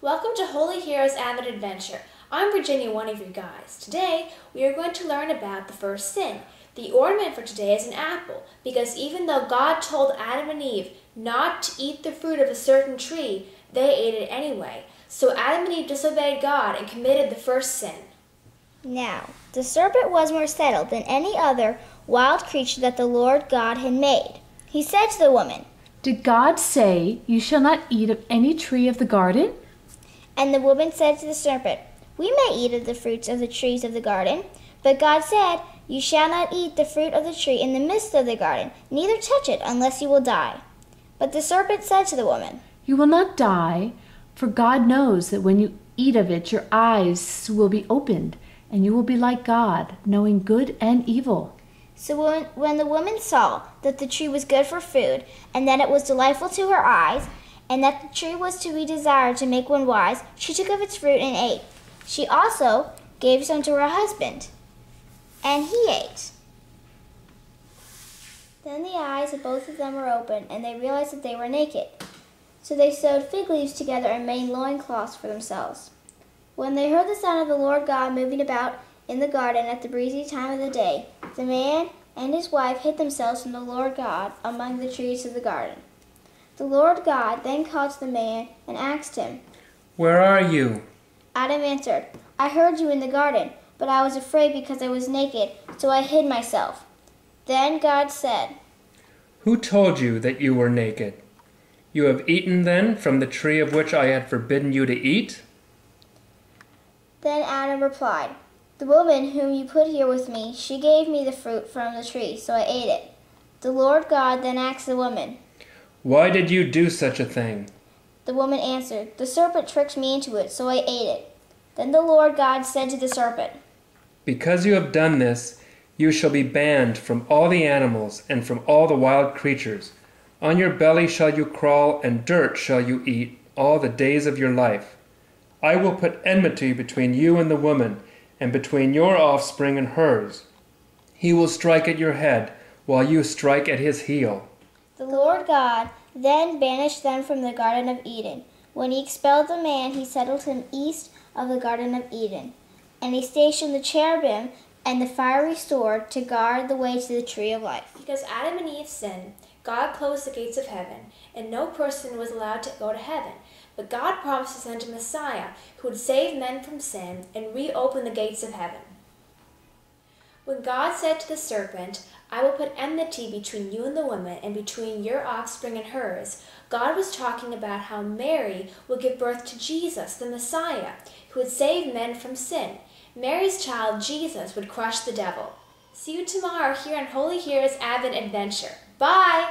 Welcome to Holy Heroes Advent Adventure. I'm Virginia, one of your guides. Today, we are going to learn about the first sin. The ornament for today is an apple, because even though God told Adam and Eve not to eat the fruit of a certain tree, they ate it anyway. So Adam and Eve disobeyed God and committed the first sin. Now, the serpent was more settled than any other wild creature that the Lord God had made. He said to the woman, "Did God say, 'You shall not eat of any tree of the garden'?" And the woman said to the serpent, "We may eat of the fruits of the trees of the garden, but God said, 'You shall not eat the fruit of the tree in the midst of the garden, neither touch it, unless you will die.' But the serpent said to the woman, 'You will not die, for God knows that when you eat of it, your eyes will be opened, and you will be like God, knowing good and evil.'" So when the woman saw that the tree was good for food, and that it was delightful to her eyes, and that the tree was to be desired to make one wise, she took of its fruit and ate. She also gave some to her husband, and he ate. Then the eyes of both of them were opened, and they realized that they were naked. So they sewed fig leaves together and made loincloths for themselves. When they heard the sound of the Lord God moving about in the garden at the breezy time of the day, the man and his wife hid themselves from the Lord God among the trees of the garden. The Lord God then called to the man and asked him, "Where are you?" Adam answered, "I heard you in the garden, but I was afraid because I was naked, so I hid myself." Then God said, "Who told you that you were naked? You have eaten then from the tree of which I had forbidden you to eat?" Then Adam replied, "The woman whom you put here with me, she gave me the fruit from the tree, so I ate it." The Lord God then asked the woman, "Why did you do such a thing?" The woman answered, "The serpent tricked me into it, so I ate it." Then the Lord God said to the serpent, "Because you have done this, you shall be banned from all the animals and from all the wild creatures. On your belly shall you crawl, and dirt shall you eat all the days of your life. I will put enmity between you and the woman, and between your offspring and hers. He will strike at your head, while you strike at his heel." The Lord God then banished them from the Garden of Eden. When he expelled the man, he settled him east of the Garden of Eden. And he stationed the cherubim and the fiery sword to guard the way to the tree of life. Because Adam and Eve sinned, God closed the gates of heaven, and no person was allowed to go to heaven. But God promised to send a Messiah who would save men from sin and reopen the gates of heaven. When God said to the serpent, "I will put enmity between you and the woman, and between your offspring and hers," God was talking about how Mary would give birth to Jesus, the Messiah, who would save men from sin. Mary's child, Jesus, would crush the devil. See you tomorrow here on Holy Heroes Advent Adventure. Bye!